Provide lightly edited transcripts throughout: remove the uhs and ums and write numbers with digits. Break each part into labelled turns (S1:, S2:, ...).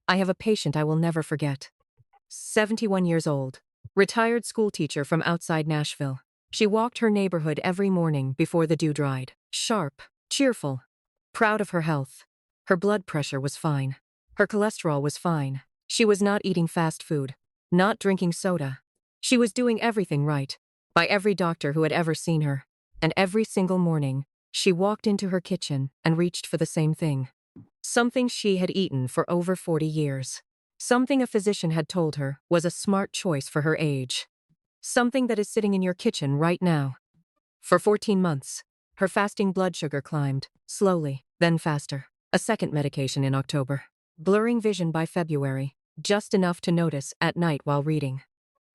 S1: I have a patient I will never forget. 71 years old. Retired schoolteacher from outside Nashville. She walked her neighborhood every morning before the dew dried. Sharp, cheerful, proud of her health. Her blood pressure was fine. Her cholesterol was fine. She was not eating fast food, not drinking soda. She was doing everything right, by every doctor who had ever seen her. And every single morning, she walked into her kitchen and reached for the same thing. Something she had eaten for over 40 years. Something a physician had told her was a smart choice for her age. Something that is sitting in your kitchen right now. For 14 months, her fasting blood sugar climbed, slowly, then faster. A second medication in October. Blurring vision by February, just enough to notice at night while reading.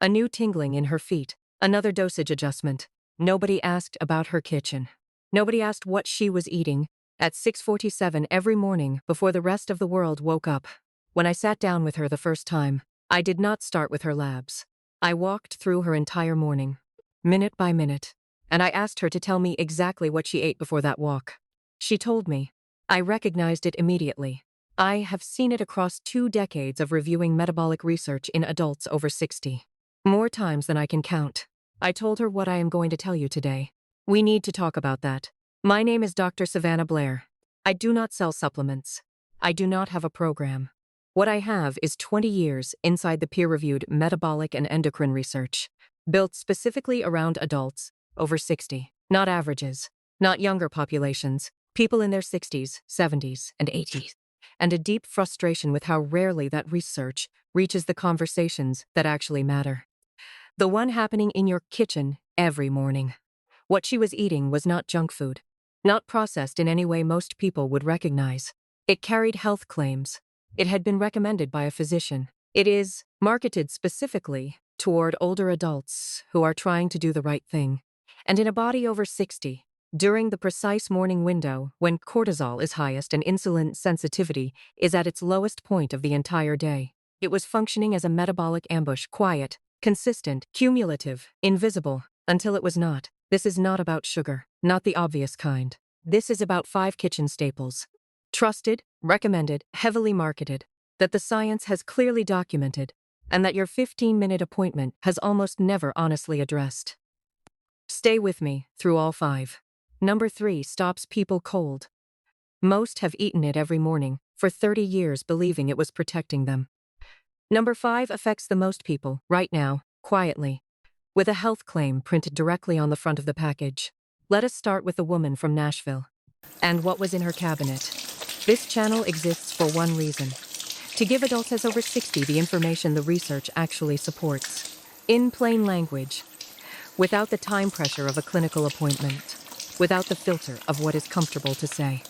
S1: A new tingling in her feet, another dosage adjustment. Nobody asked about her kitchen. Nobody asked what she was eating at 6:47 every morning before the rest of the world woke up. When I sat down with her the first time, I did not start with her labs. I walked through her entire morning, minute by minute, and I asked her to tell me exactly what she ate before that walk. She told me. I recognized it immediately. I have seen it across 2 decades of reviewing metabolic research in adults over 60. More times than I can count. I told her what I am going to tell you today. We need to talk about that. My name is Dr. Savannah Blair. I do not sell supplements. I do not have a program. What I have is 20 years inside the peer-reviewed metabolic and endocrine research, built specifically around adults over 60, not averages, not younger populations, people in their 60s, 70s, and 80s, and a deep frustration with how rarely that research reaches the conversations that actually matter. The one happening in your kitchen every morning. What she was eating was not junk food, not processed in any way most people would recognize. It carried health claims. It had been recommended by a physician. It is marketed specifically toward older adults who are trying to do the right thing. And in a body over 60, during the precise morning window when cortisol is highest and insulin sensitivity is at its lowest point of the entire day, it was functioning as a metabolic ambush, quiet, consistent, cumulative, invisible, until it was not. This is not about sugar, not the obvious kind. This is about 5 kitchen staples. Trusted, recommended, heavily marketed, that the science has clearly documented, and that your 15-minute appointment has almost never honestly addressed. Stay with me through all 5. Number 3 stops people cold. Most have eaten it every morning for 30 years believing it was protecting them. Number 5 affects the most people, right now, quietly, with a health claim printed directly on the front of the package. Let us start with the woman from Nashville. And what was in her cabinet. This channel exists for one reason: to give adults as over 60 the information the research actually supports. In plain language, without the time pressure of a clinical appointment, without the filter of what is comfortable to say.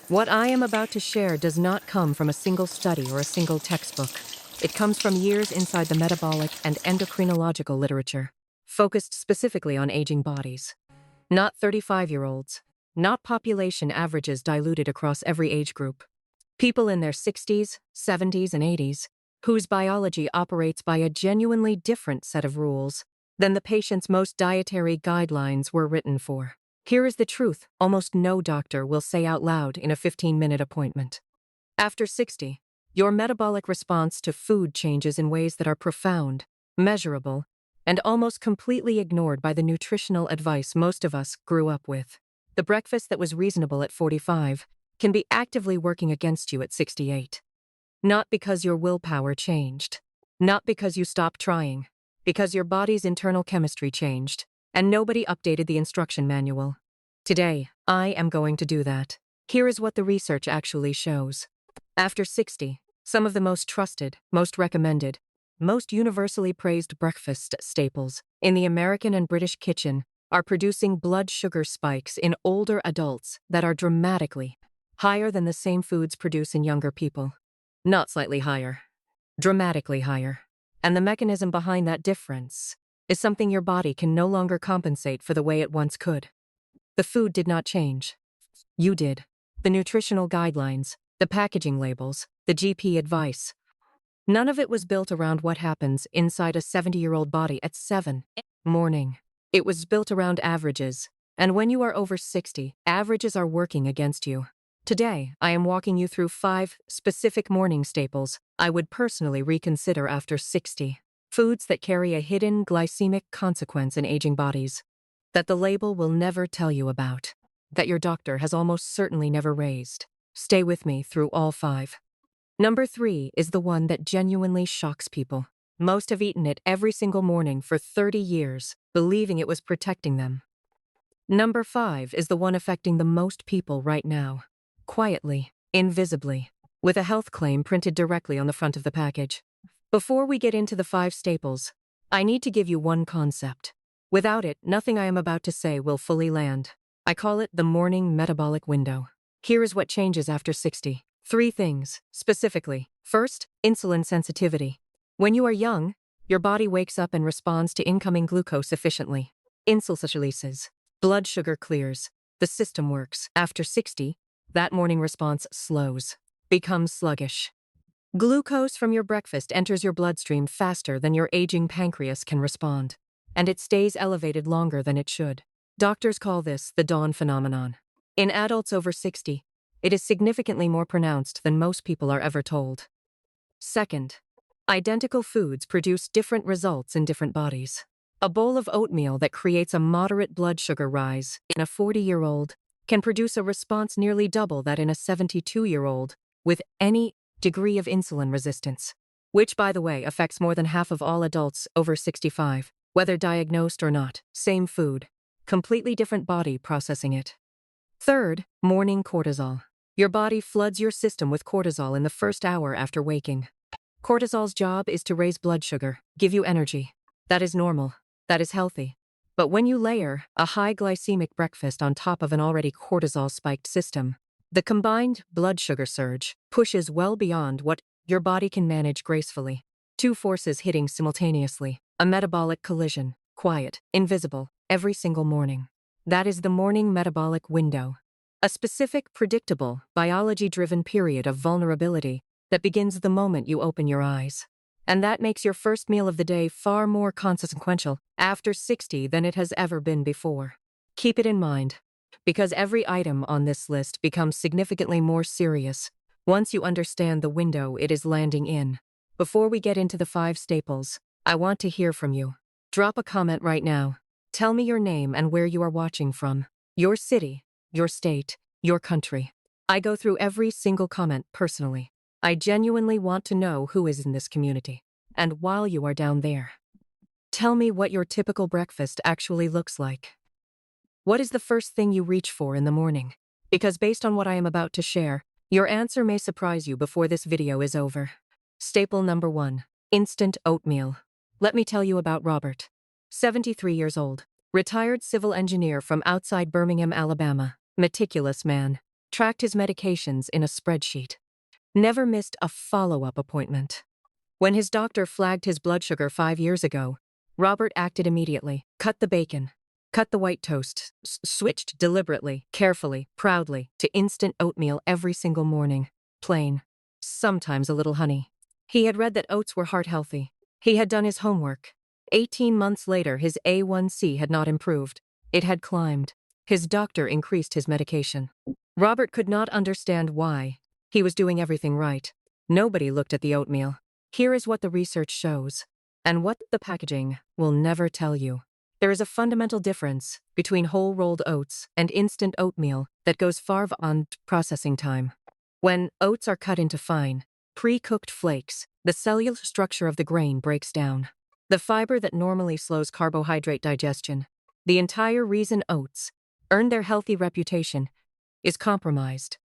S1: What I am about to share does not come from a single study or a single textbook. It comes from years inside the metabolic and endocrinological literature, focused specifically on aging bodies. Not 35-year-olds, not population averages diluted across every age group. People in their 60s, 70s, and 80s, whose biology operates by a genuinely different set of rules than the patient's most dietary guidelines were written for. Here is the truth almost no doctor will say out loud in a 15-minute appointment. After 60, your metabolic response to food changes in ways that are profound, measurable, and almost completely ignored by the nutritional advice most of us grew up with. The breakfast that was reasonable at 45 can be actively working against you at 68. Not because your willpower changed, not because you stopped trying, because your body's internal chemistry changed, and nobody updated the instruction manual. Today, I am going to do that. Here is what the research actually shows. After 60, some of the most trusted, most recommended, most universally praised breakfast staples in the American and British kitchen are producing blood sugar spikes in older adults that are dramatically higher than the same foods produce in younger people. Not slightly higher, dramatically higher. And the mechanism behind that difference is something your body can no longer compensate for the way it once could. The food did not change. You did. The nutritional guidelines, the packaging labels, the GP advice. None of it was built around what happens inside a 70-year-old body at 7 morning. It was built around averages. And when you are over 60, averages are working against you. Today, I am walking you through 5 specific morning staples I would personally reconsider after 60. Foods that carry a hidden glycemic consequence in aging bodies, that the label will never tell you about, that your doctor has almost certainly never raised. Stay with me through all 5. Number 3 is the one that genuinely shocks people. Most have eaten it every single morning for 30 years, believing it was protecting them. Number 5 is the one affecting the most people right now. Quietly, invisibly, with a health claim printed directly on the front of the package. Before we get into the 5 staples, I need to give you one concept. Without it, nothing I am about to say will fully land. I call it the Morning Metabolic Window. Here is what changes after 60. 3 things, specifically. First, insulin sensitivity. When you are young, your body wakes up and responds to incoming glucose efficiently. Insulin releases. Blood sugar clears. The system works. After 60, that morning response slows, becomes sluggish. Glucose from your breakfast enters your bloodstream faster than your aging pancreas can respond, and it stays elevated longer than it should. Doctors call this the dawn phenomenon. In adults over 60, it is significantly more pronounced than most people are ever told. Second, identical foods produce different results in different bodies. A bowl of oatmeal that creates a moderate blood sugar rise in a 40-year-old can produce a response nearly double that in a 72-year-old with any degree of insulin resistance, which, by the way, affects more than half of all adults over 65, whether diagnosed or not. Same food, completely different body processing it. Third, morning cortisol. Your body floods your system with cortisol in the first hour after waking. Cortisol's job is to raise blood sugar, give you energy. That is normal. That is healthy. But when you layer a high glycemic breakfast on top of an already cortisol-spiked system, the combined blood sugar surge pushes well beyond what your body can manage gracefully. 2 forces hitting simultaneously, a metabolic collision, quiet, invisible, every single morning. That is the morning metabolic window, a specific, predictable, biology-driven period of vulnerability that begins the moment you open your eyes. And that makes your first meal of the day far more consequential after 60 than it has ever been before. Keep it in mind, because every item on this list becomes significantly more serious once you understand the window it is landing in. Before we get into the 5 staples, I want to hear from you. Drop a comment right now. Tell me your name and where you are watching from. Your city, your state, your country. I go through every single comment personally. I genuinely want to know who is in this community. And while you are down there, tell me what your typical breakfast actually looks like. What is the first thing you reach for in the morning? Because based on what I am about to share, your answer may surprise you before this video is over. Staple number 1, instant oatmeal. Let me tell you about Robert. 73 years old, retired civil engineer from outside Birmingham, Alabama. Meticulous man. Tracked his medications in a spreadsheet. Never missed a follow-up appointment. When his doctor flagged his blood sugar 5 years ago, Robert acted immediately. Cut the bacon. Cut the white toast. Switched deliberately, carefully, proudly to instant oatmeal every single morning. Plain. Sometimes a little honey. He had read that oats were heart healthy. He had done his homework. 18 months later, his A1C had not improved. It had climbed. His doctor increased his medication. Robert could not understand why. He was doing everything right. Nobody looked at the oatmeal. Here is what the research shows, and what the packaging will never tell you. There is a fundamental difference between whole rolled oats and instant oatmeal that goes far beyond processing time. When oats are cut into fine, pre-cooked flakes, the cellular structure of the grain breaks down. The fiber that normally slows carbohydrate digestion, the entire reason oats earned their healthy reputation, is compromised.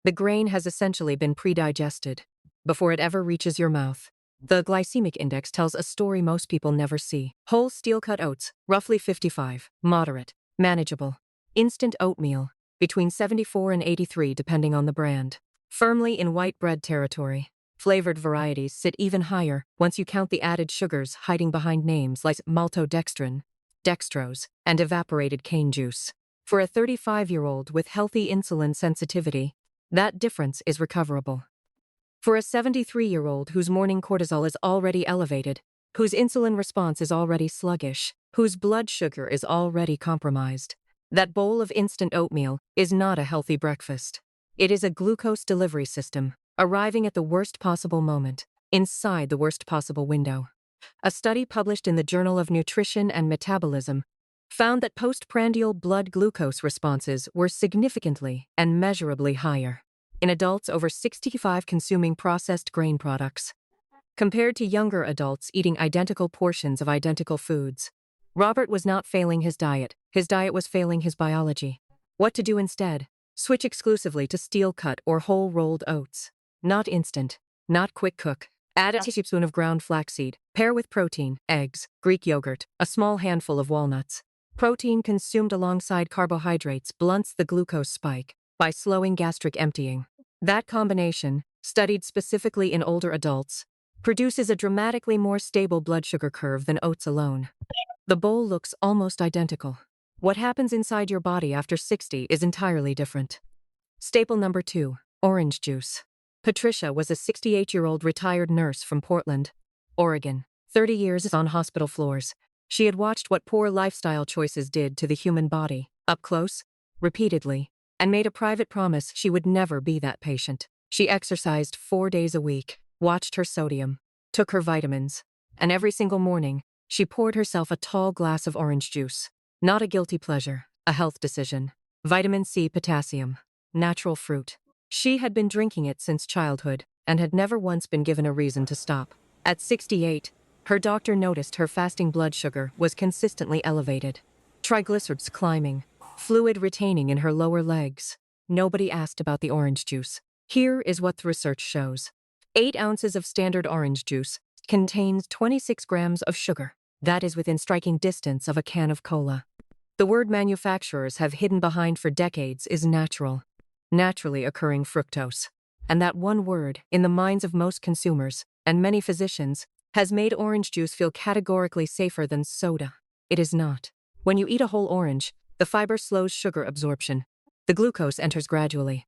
S1: The grain has essentially been pre-digested before it ever reaches your mouth. The glycemic index tells a story most people never see. Whole steel-cut oats, roughly 55, moderate, manageable. Instant oatmeal, between 74 and 83 depending on the brand. Firmly in white bread territory. Flavored varieties sit even higher once you count the added sugars hiding behind names like maltodextrin, dextrose, and evaporated cane juice. For a 35-year-old with healthy insulin sensitivity, that difference is recoverable. For a 73-year-old whose morning cortisol is already elevated, whose insulin response is already sluggish, whose blood sugar is already compromised, that bowl of instant oatmeal is not a healthy breakfast. It is a glucose delivery system, arriving at the worst possible moment, inside the worst possible window. A study published in the Journal of Nutrition and Metabolism found that postprandial blood glucose responses were significantly and measurably higher in adults over 65 consuming processed grain products, compared to younger adults eating identical portions of identical foods. Robert was not failing his diet was failing his biology. What to do instead? Switch exclusively to steel-cut or whole-rolled oats. Not instant, not quick cook. Add a teaspoon of ground flaxseed. Pair with protein, eggs, Greek yogurt, a small handful of walnuts. Protein consumed alongside carbohydrates blunts the glucose spike by slowing gastric emptying. That combination, studied specifically in older adults, produces a dramatically more stable blood sugar curve than oats alone. The bowl looks almost identical. What happens inside your body after 60 is entirely different. Staple number 2, orange juice. Patricia was a 68-year-old retired nurse from Portland, Oregon. 30 years on hospital floors. She had watched what poor lifestyle choices did to the human body, up close, repeatedly, and made a private promise she would never be that patient. She exercised 4 days a week, watched her sodium, took her vitamins, and every single morning, she poured herself a tall glass of orange juice. Not a guilty pleasure, a health decision. Vitamin C, potassium, natural fruit. She had been drinking it since childhood and had never once been given a reason to stop. At 68, her doctor noticed her fasting blood sugar was consistently elevated. Triglycerides climbing, fluid retaining in her lower legs. Nobody asked about the orange juice. Here is what the research shows. 8 ounces of standard orange juice contains 26 grams of sugar. That is within striking distance of a can of cola. The word manufacturers have hidden behind for decades is natural, naturally occurring fructose. And that one word, in the minds of most consumers, and many physicians, has made orange juice feel categorically safer than soda. It is not. When you eat a whole orange, the fiber slows sugar absorption. The glucose enters gradually.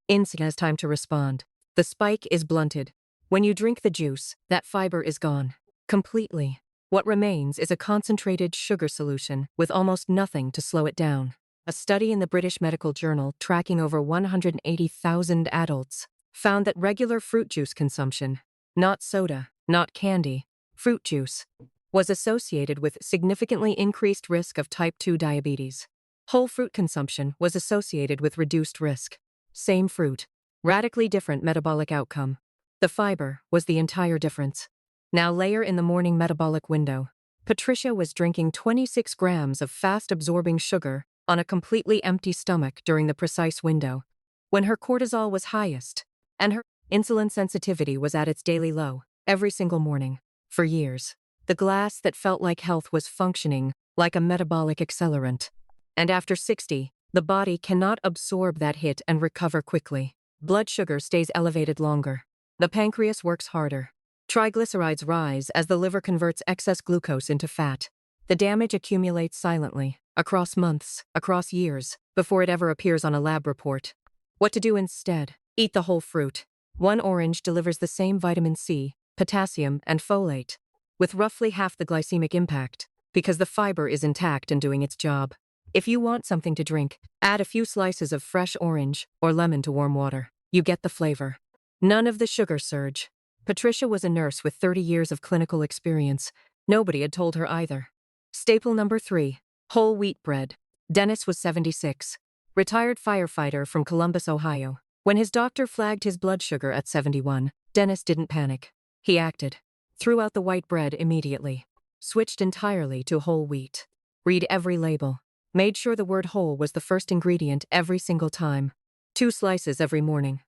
S1: Insulin has time to respond. The spike is blunted. When you drink the juice, that fiber is gone. Completely. What remains is a concentrated sugar solution with almost nothing to slow it down. A study in the British Medical Journal tracking over 180,000 adults found that regular fruit juice consumption, not soda, not candy, fruit juice, was associated with significantly increased risk of type 2 diabetes. Whole fruit consumption was associated with reduced risk. Same fruit, radically different metabolic outcome. The fiber was the entire difference. Now layer in the morning metabolic window. Patricia was drinking 26 grams of fast-absorbing sugar on a completely empty stomach during the precise window, when her cortisol was highest, and her insulin sensitivity was at its daily low, every single morning. For years, the glass that felt like health was functioning like a metabolic accelerant. And after 60, the body cannot absorb that hit and recover quickly. Blood sugar stays elevated longer. The pancreas works harder. Triglycerides rise as the liver converts excess glucose into fat. The damage accumulates silently, across months, across years, before it ever appears on a lab report. What to do instead? Eat the whole fruit. One orange delivers the same vitamin C, potassium, and folate, with roughly half the glycemic impact, because the fiber is intact and doing its job. If you want something to drink, add a few slices of fresh orange or lemon to warm water. You get the flavor. None of the sugar surge. Patricia was a nurse with 30 years of clinical experience. Nobody had told her either. Staple number 3, whole wheat bread. Dennis was 76, retired firefighter from Columbus, Ohio. When his doctor flagged his blood sugar at 71, Dennis didn't panic. He acted. Threw out the white bread immediately. Switched entirely to whole wheat. Read every label. Made sure the word whole was the first ingredient every single time. 2 slices every morning.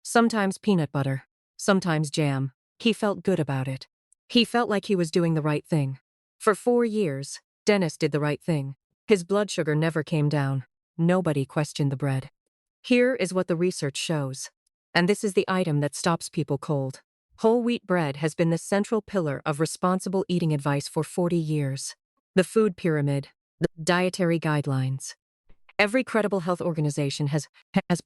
S1: Sometimes peanut butter. Sometimes jam. He felt good about it. He felt like he was doing the right thing. For 4 years, Dennis did the right thing. His blood sugar never came down. Nobody questioned the bread. Here is what the research shows. And this is the item that stops people cold. Whole wheat bread has been the central pillar of responsible eating advice for 40 years. The food pyramid, the dietary guidelines. Every credible health organization has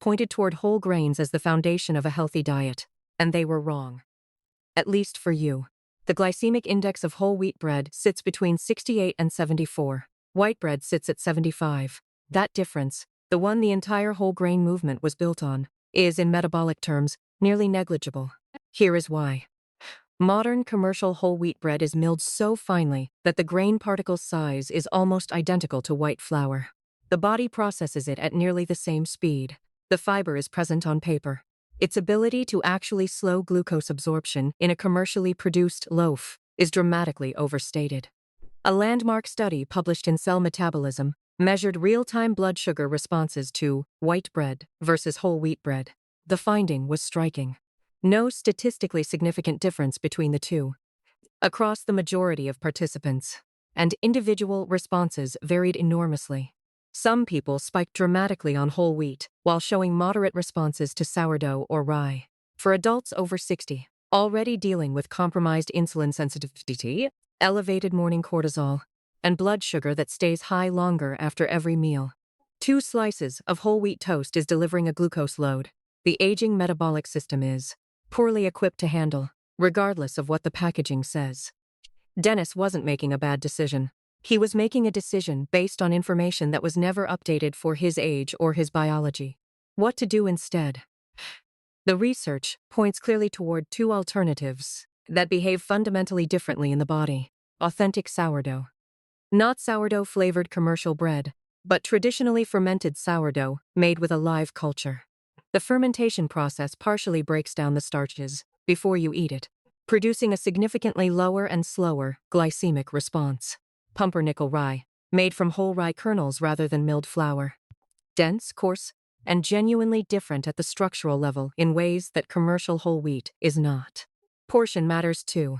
S1: pointed toward whole grains as the foundation of a healthy diet. And they were wrong. At least for you. The glycemic index of whole wheat bread sits between 68 and 74. White bread sits at 75. That difference, the one the entire whole grain movement was built on, is, in metabolic terms, nearly negligible. Here is why. Modern commercial whole wheat bread is milled so finely that the grain particle size is almost identical to white flour. The body processes it at nearly the same speed. The fiber is present on paper. Its ability to actually slow glucose absorption in a commercially produced loaf is dramatically overstated. A landmark study published in Cell Metabolism measured real-time blood sugar responses to white bread versus whole wheat bread. The finding was striking. No statistically significant difference between the two across the majority of participants, and individual responses varied enormously. Some people spiked dramatically on whole wheat, while showing moderate responses to sourdough or rye. For adults over 60, already dealing with compromised insulin sensitivity, elevated morning cortisol, and blood sugar that stays high longer after every meal, 2 slices of whole wheat toast is delivering a glucose load the aging metabolic system is poorly equipped to handle, regardless of what the packaging says. Dennis wasn't making a bad decision. He was making a decision based on information that was never updated for his age or his biology. What to do instead? The research points clearly toward 2 alternatives that behave fundamentally differently in the body. Authentic sourdough. Not sourdough-flavored commercial bread, but traditionally fermented sourdough made with a live culture. The fermentation process partially breaks down the starches before you eat it, producing a significantly lower and slower glycemic response. Pumpernickel rye, made from whole rye kernels rather than milled flour. Dense, coarse, and genuinely different at the structural level in ways that commercial whole wheat is not. Portion matters too.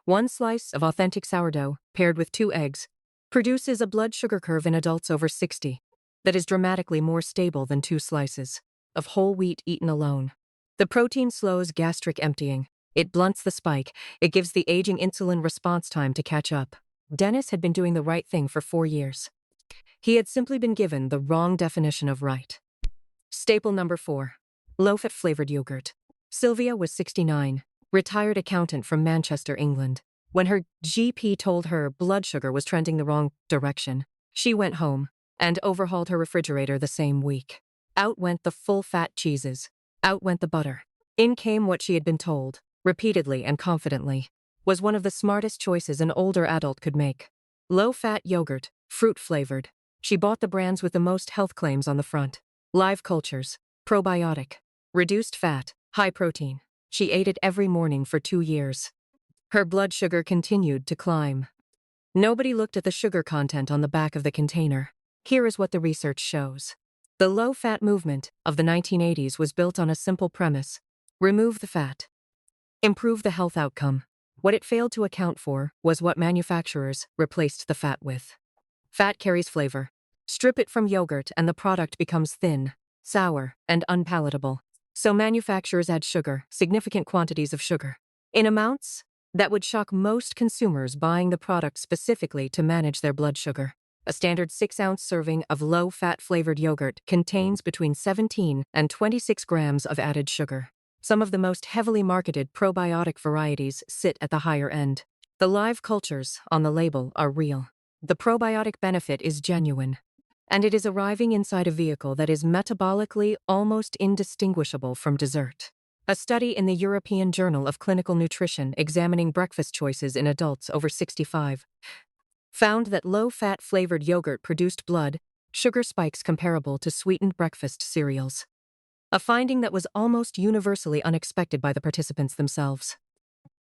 S1: 1 slice of authentic sourdough, paired with 2 eggs, produces a blood sugar curve in adults over 60 that is dramatically more stable than 2 slices of whole wheat eaten alone. The protein slows gastric emptying. It blunts the spike. It gives the aging insulin response time to catch up. Dennis had been doing the right thing for 4 years. He had simply been given the wrong definition of right. Staple number 4. Low-fat flavored yogurt. Sylvia was 69, retired accountant from Manchester, England. When her GP told her blood sugar was trending the wrong direction, she went home and overhauled her refrigerator the same week. Out went the full-fat cheeses. Out went the butter. In came what she had been told, repeatedly and confidently, was one of the smartest choices an older adult could make. Low-fat yogurt, fruit-flavored. She bought the brands with the most health claims on the front. Live cultures, probiotic, reduced fat, high protein. She ate it every morning for 2 years. Her blood sugar continued to climb. Nobody looked at the sugar content on the back of the container. Here is what the research shows. The low-fat movement of the 1980s was built on a simple premise: remove the fat, improve the health outcome. What it failed to account for was what manufacturers replaced the fat with. Fat carries flavor. Strip it from yogurt and the product becomes thin, sour, and unpalatable. So manufacturers add sugar, significant quantities of sugar, in amounts that would shock most consumers buying the product specifically to manage their blood sugar. A standard 6-ounce serving of low-fat flavored yogurt contains between 17 and 26 grams of added sugar. Some of the most heavily marketed probiotic varieties sit at the higher end. The live cultures on the label are real. The probiotic benefit is genuine, and it is arriving inside a vehicle that is metabolically almost indistinguishable from dessert. A study in the European Journal of Clinical Nutrition examining breakfast choices in adults over 65 found that low-fat flavored yogurt produced blood sugar spikes comparable to sweetened breakfast cereals. A finding that was almost universally unexpected by the participants themselves,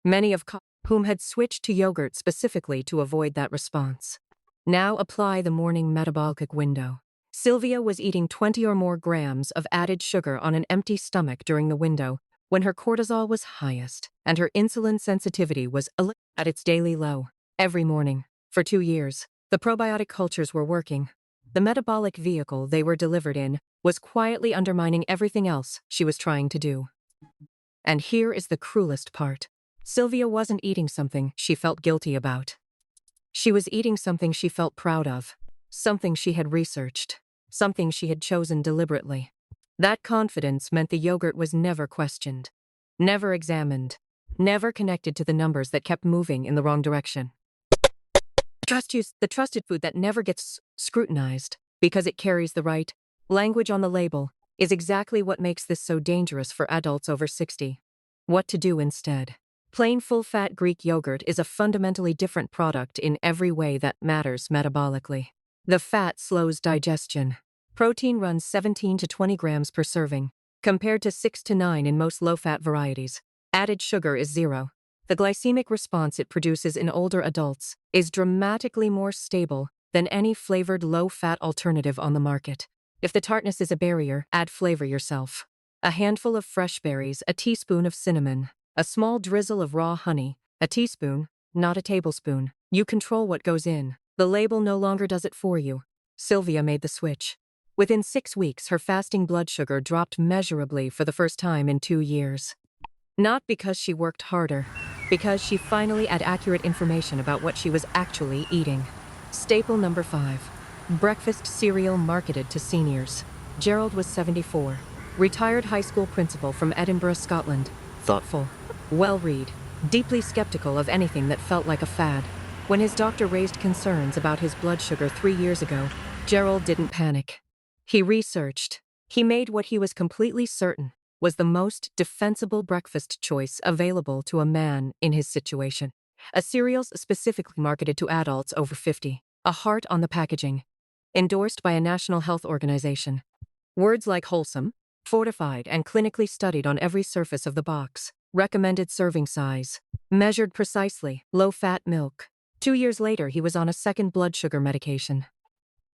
S1: many of whom had switched to yogurt specifically to avoid that response. Now apply the morning metabolic window. Sylvia was eating 20 or more grams of added sugar on an empty stomach during the window when her cortisol was highest and her insulin sensitivity was at its daily low. Every morning, for 2 years, the probiotic cultures were working. The metabolic vehicle they were delivered in was quietly undermining everything else she was trying to do. And here is the cruelest part. Sylvia wasn't eating something she felt guilty about. She was eating something she felt proud of, something she had researched, something she had chosen deliberately. That confidence meant the yogurt was never questioned, never examined, never connected to the numbers that kept moving in the wrong direction. The trusted food that never gets scrutinized because it carries the right language on the label, is exactly what makes this so dangerous for adults over 60. What to do instead? Plain full-fat Greek yogurt is a fundamentally different product in every way that matters metabolically. The fat slows digestion. Protein runs 17 to 20 grams per serving, compared to 6 to 9 in most low-fat varieties. Added sugar is 0. The glycemic response it produces in older adults is dramatically more stable than any flavored low-fat alternative on the market. If the tartness is a barrier, add flavor yourself. A handful of fresh berries, a teaspoon of cinnamon, a small drizzle of raw honey, a teaspoon, not a tablespoon. You control what goes in. The label no longer does it for you. Sylvia made the switch. Within 6 weeks, her fasting blood sugar dropped measurably for the first time in 2 years. Not because she worked harder, because she finally had accurate information about what she was actually eating. Staple number 5. Breakfast cereal marketed to seniors. Gerald was 74. Retired high school principal from Edinburgh, Scotland. Thoughtful, well-read, deeply skeptical of anything that felt like a fad. When his doctor raised concerns about his blood sugar 3 years ago, Gerald didn't panic. He researched. He made what he was completely certain was the most defensible breakfast choice available to a man in his situation. A cereal specifically marketed to adults over 50. A heart on the packaging. Endorsed by a national health organization. Words like wholesome, fortified, and clinically studied on every surface of the box. Recommended serving size. Measured precisely. Low-fat milk. 2 years later, he was on a second blood sugar medication.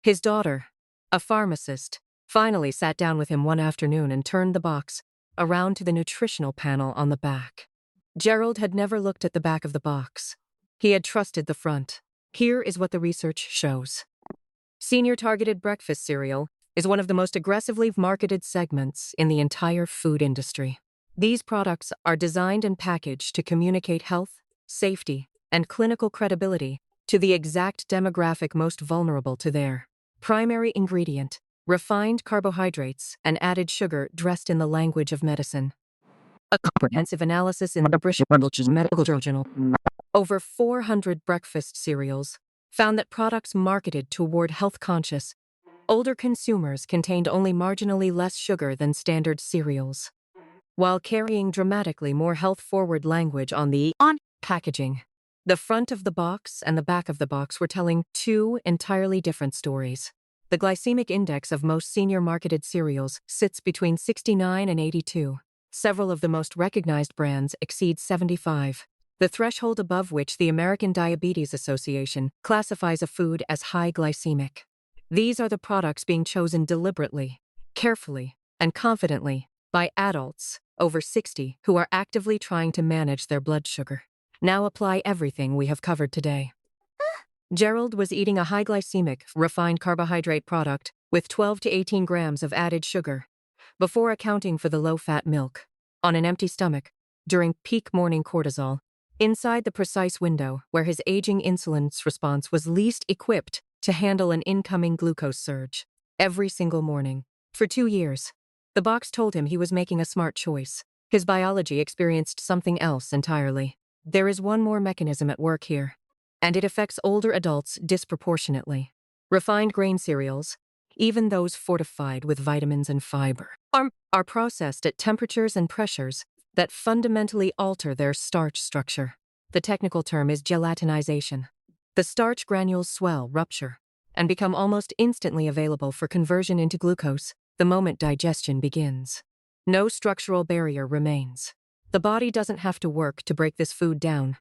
S1: His daughter, a pharmacist, finally sat down with him one afternoon and turned the box around to the nutritional panel on the back. Gerald had never looked at the back of the box. He had trusted the front. Here is what the research shows. Senior-targeted breakfast cereal is one of the most aggressively marketed segments in the entire food industry. These products are designed and packaged to communicate health, safety, and clinical credibility to the exact demographic most vulnerable to their primary ingredient, refined carbohydrates and added sugar dressed in the language of medicine. A comprehensive analysis in the British Medical Journal, over 400 breakfast cereals, found that products marketed toward health-conscious, older consumers contained only marginally less sugar than standard cereals, while carrying dramatically more health-forward language on the packaging. The front of the box and the back of the box were telling 2 entirely different stories. The glycemic index of most senior marketed cereals sits between 69 and 82. Several of the most recognized brands exceed 75, the threshold above which the American Diabetes Association classifies a food as high glycemic. These are the products being chosen deliberately, carefully, and confidently by adults over 60 who are actively trying to manage their blood sugar. Now apply everything we have covered today. Gerald was eating a high glycemic, refined carbohydrate product with 12 to 18 grams of added sugar, before accounting for the low-fat milk, on an empty stomach, during peak morning cortisol, inside the precise window where his aging insulin's response was least equipped to handle an incoming glucose surge. Every single morning. For 2 years. The box told him he was making a smart choice. His biology experienced something else entirely. There is one more mechanism at work here, and it affects older adults disproportionately. Refined grain cereals, even those fortified with vitamins and fiber, are processed at temperatures and pressures that fundamentally alter their starch structure. The technical term is gelatinization. The starch granules swell, rupture, and become almost instantly available for conversion into glucose the moment digestion begins. No structural barrier remains. The body doesn't have to work to break this food down.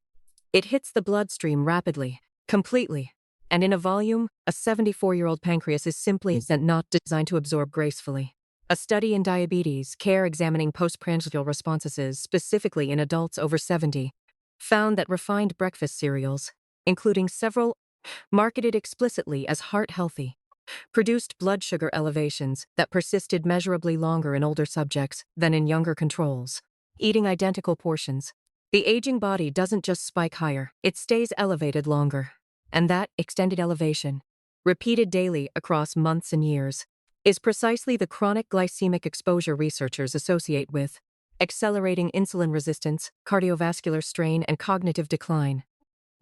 S1: It hits the bloodstream rapidly, completely, and in a volume a 74-year-old pancreas is simply not designed to absorb gracefully. A study in diabetes care examining postprandial responses specifically in adults over 70 found that refined breakfast cereals, including several marketed explicitly as heart-healthy, produced blood sugar elevations that persisted measurably longer in older subjects than in younger controls. Eating identical portions, the aging body doesn't just spike higher, it stays elevated longer. And that extended elevation, repeated daily across months and years, is precisely the chronic glycemic exposure researchers associate with accelerating insulin resistance, cardiovascular strain, and cognitive decline.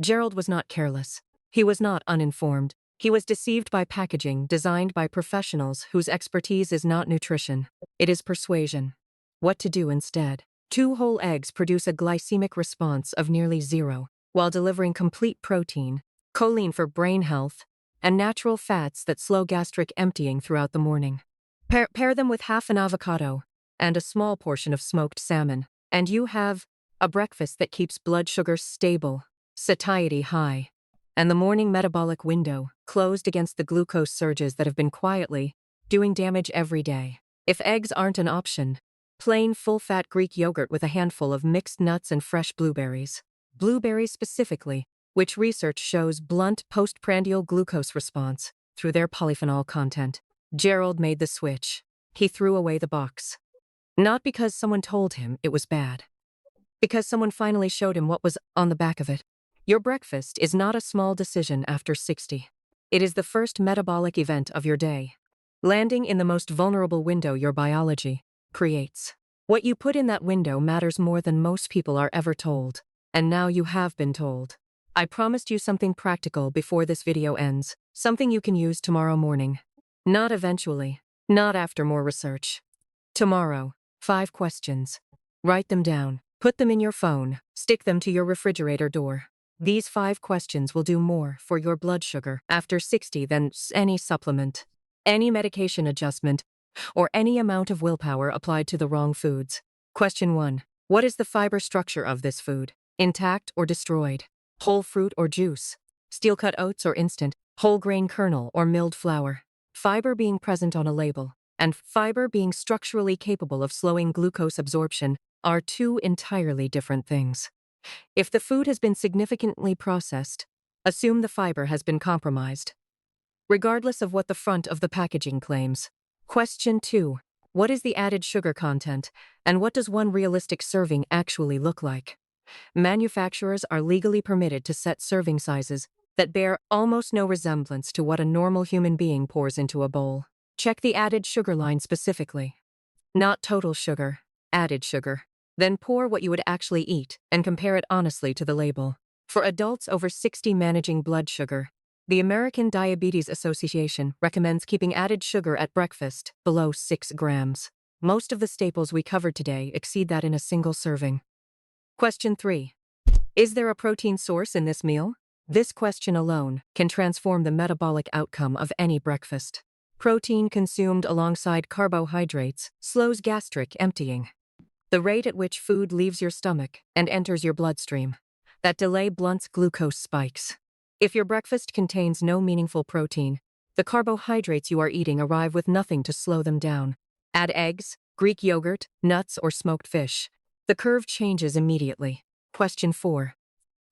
S1: Gerald was not careless. He was not uninformed. He was deceived by packaging designed by professionals whose expertise is not nutrition, it is persuasion. What to do instead? 2 whole eggs produce a glycemic response of nearly 0, while delivering complete protein, choline for brain health, and natural fats that slow gastric emptying throughout the morning. Pair them with half an avocado and a small portion of smoked salmon, and you have a breakfast that keeps blood sugar stable, satiety high, and the morning metabolic window closed against the glucose surges that have been quietly doing damage every day. If eggs aren't an option, plain full-fat Greek yogurt with a handful of mixed nuts and fresh blueberries. Blueberries specifically, which research shows blunt postprandial glucose response through their polyphenol content. Gerald made the switch. He threw away the box. Not because someone told him it was bad. Because someone finally showed him what was on the back of it. Your breakfast is not a small decision after 60. It is the first metabolic event of your day. Landing in the most vulnerable window your biology creates. What you put in that window matters more than most people are ever told. And now you have been told. I promised you something practical before this video ends. Something you can use tomorrow morning. Not eventually. Not after more research. Tomorrow. 5 questions. Write them down. Put them in your phone. Stick them to your refrigerator door. These 5 questions will do more for your blood sugar after 60 than any supplement, any medication adjustment, or any amount of willpower applied to the wrong foods. Question 1. What is the fiber structure of this food? Intact or destroyed? Whole fruit or juice? Steel-cut oats or instant? Whole grain kernel or milled flour? Fiber being present on a label and fiber being structurally capable of slowing glucose absorption are 2 entirely different things. If the food has been significantly processed, assume the fiber has been compromised, regardless of what the front of the packaging claims. Question 2. What is the added sugar content, and what does one realistic serving actually look like? Manufacturers are legally permitted to set serving sizes that bear almost no resemblance to what a normal human being pours into a bowl. Check the added sugar line specifically. Not total sugar, added sugar. Then pour what you would actually eat and compare it honestly to the label. For adults over 60 managing blood sugar, the American Diabetes Association recommends keeping added sugar at breakfast below 6 grams. Most of the staples we covered today exceed that in a single serving. Question 3. Is there a protein source in this meal? This question alone can transform the metabolic outcome of any breakfast. Protein consumed alongside carbohydrates slows gastric emptying, the rate at which food leaves your stomach and enters your bloodstream. That delay blunts glucose spikes. If your breakfast contains no meaningful protein, the carbohydrates you are eating arrive with nothing to slow them down. Add eggs, Greek yogurt, nuts, or smoked fish. The curve changes immediately. Question 4.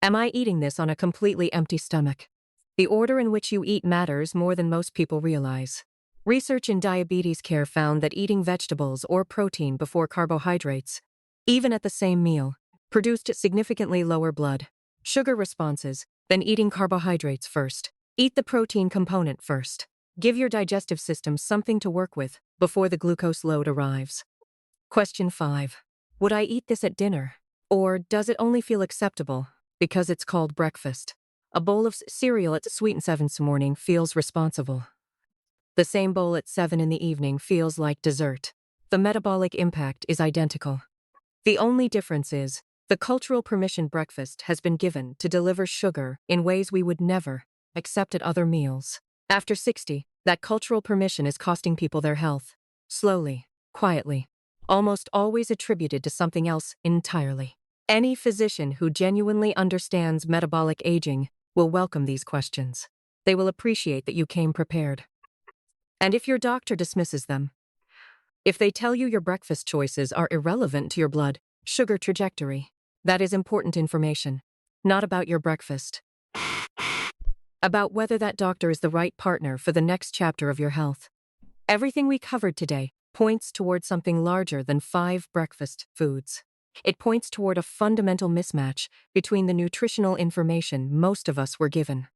S1: Am I eating this on a completely empty stomach? The order in which you eat matters more than most people realize. Research in diabetes care found that eating vegetables or protein before carbohydrates, even at the same meal, produced significantly lower blood sugar responses than eating carbohydrates first. Eat the protein component first. Give your digestive system something to work with before the glucose load arrives. Question 5. Would I eat this at dinner? Or does it only feel acceptable because it's called breakfast? A bowl of cereal at Sweet and Seven's morning feels responsible. The same bowl at 7 in the evening feels like dessert. The metabolic impact is identical. The only difference is, the cultural permission breakfast has been given to deliver sugar in ways we would never accept at other meals. After 60, that cultural permission is costing people their health. Slowly, quietly, almost always attributed to something else entirely. Any physician who genuinely understands metabolic aging will welcome these questions. They will appreciate that you came prepared. And if your doctor dismisses them, if they tell you your breakfast choices are irrelevant to your blood sugar trajectory, that is important information, not about your breakfast. About whether that doctor is the right partner for the next chapter of your health. Everything we covered today points toward something larger than 5 breakfast foods. It points toward a fundamental mismatch between the nutritional information most of us were given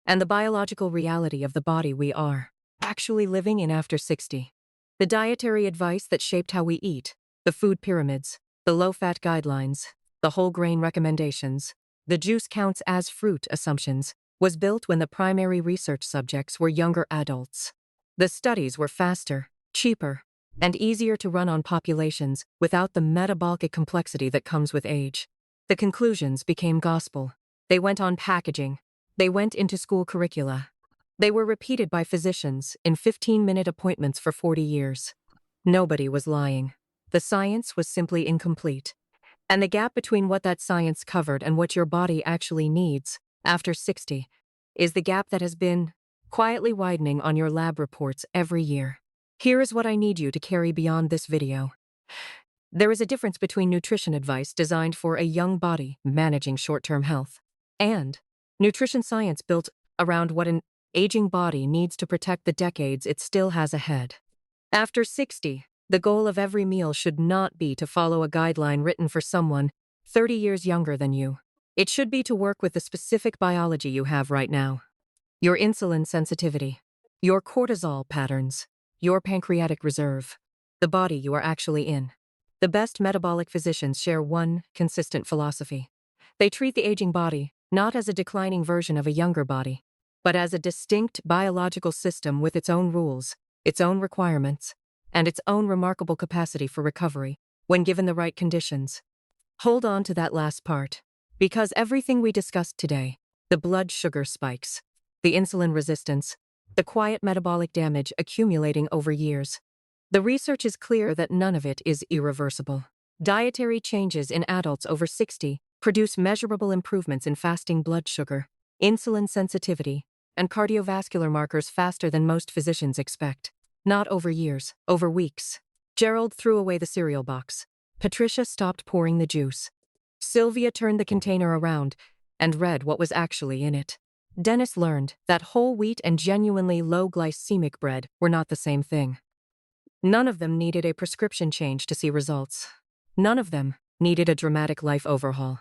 S1: and the biological reality of the body we are actually living in after 60. The dietary advice that shaped how we eat, the food pyramids, the low-fat guidelines, the whole grain recommendations, the juice counts as fruit assumptions, was built when the primary research subjects were younger adults. The studies were faster, cheaper, and easier to run on populations without the metabolic complexity that comes with age. The conclusions became gospel. They went on packaging. They went into school curricula. They were repeated by physicians in 15-minute appointments for 40 years. Nobody was lying. The science was simply incomplete. And the gap between what that science covered and what your body actually needs after 60 is the gap that has been quietly widening on your lab reports every year. Here is what I need you to carry beyond this video. There is a difference between nutrition advice designed for a young body managing short-term health and nutrition science built around what an aging body needs to protect the decades it still has ahead. After 60, the goal of every meal should not be to follow a guideline written for someone 30 years younger than you. It should be to work with the specific biology you have right now. Your insulin sensitivity, your cortisol patterns, your pancreatic reserve, the body you are actually in. The best metabolic physicians share one consistent philosophy. They treat the aging body not as a declining version of a younger body, but as a distinct biological system with its own rules, its own requirements, and its own remarkable capacity for recovery when given the right conditions. Hold on to that last part, because everything we discussed today, the blood sugar spikes, the insulin resistance, the quiet metabolic damage accumulating over years, the research is clear that none of it is irreversible. Dietary changes in adults over 60 produce measurable improvements in fasting blood sugar, insulin sensitivity, and cardiovascular markers faster than most physicians expect. Not over years, over weeks. Gerald threw away the cereal box. Patricia stopped pouring the juice. Sylvia turned the container around and read what was actually in it. Dennis learned that whole wheat and genuinely low glycemic bread were not the same thing. None of them needed a prescription change to see results. None of them needed a dramatic life overhaul.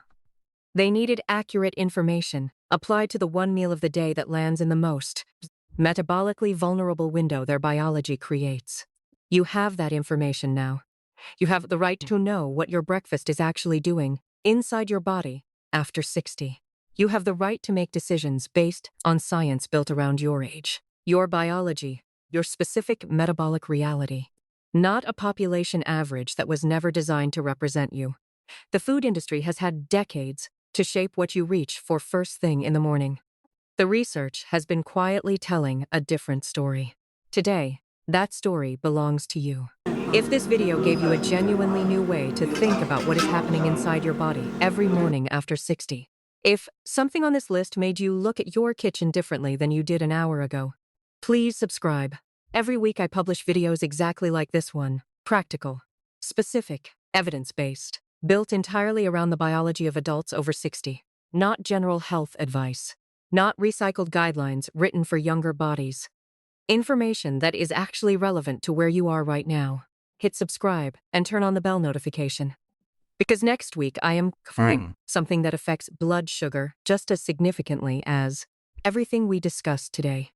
S1: They needed accurate information applied to the one meal of the day that lands in the most metabolically vulnerable window their biology creates. You have that information now. You have the right to know what your breakfast is actually doing inside your body after 60. You have the right to make decisions based on science built around your age, your biology, your specific metabolic reality, not a population average that was never designed to represent you. The food industry has had decades to shape what you reach for first thing in the morning. The research has been quietly telling a different story. Today, that story belongs to you. If this video gave you a genuinely new way to think about what is happening inside your body every morning after 60, if something on this list made you look at your kitchen differently than you did an hour ago, please subscribe. Every week I publish videos exactly like this one, practical, specific, evidence-based, built entirely around the biology of adults over 60, not general health advice, not recycled guidelines written for younger bodies. Information that is actually relevant to where you are right now. Hit subscribe and turn on the bell notification. Because next week I am covering something that affects blood sugar just as significantly as everything we discussed today.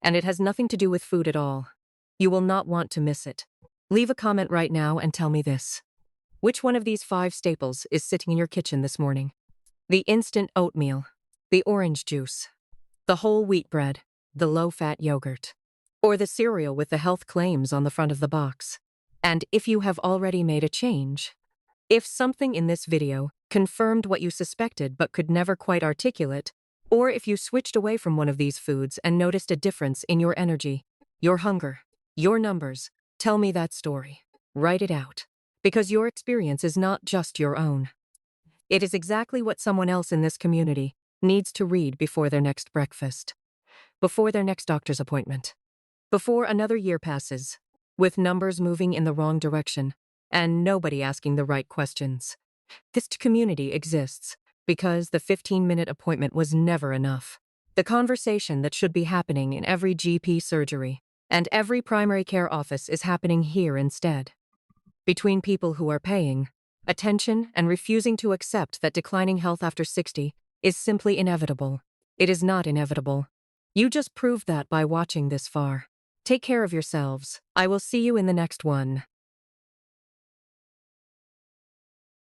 S1: And it has nothing to do with food at all. You will not want to miss it. Leave a comment right now and tell me this. Which one of these 5 staples is sitting in your kitchen this morning? The instant oatmeal, the orange juice, the whole wheat bread, the low-fat yogurt, or the cereal with the health claims on the front of the box. And if you have already made a change, if something in this video confirmed what you suspected but could never quite articulate, or if you switched away from one of these foods and noticed a difference in your energy, your hunger, your numbers, tell me that story. Write it out. Because your experience is not just your own. It is exactly what someone else in this community needs to read before their next breakfast, before their next doctor's appointment, before another year passes, with numbers moving in the wrong direction, and nobody asking the right questions. This community exists because the 15-minute appointment was never enough. The conversation that should be happening in every GP surgery and every primary care office is happening here instead. Between people who are paying attention and refusing to accept that declining health after 60 is simply inevitable. It is not inevitable. You just proved that by watching this far. Take care of yourselves. I will see you in the next one.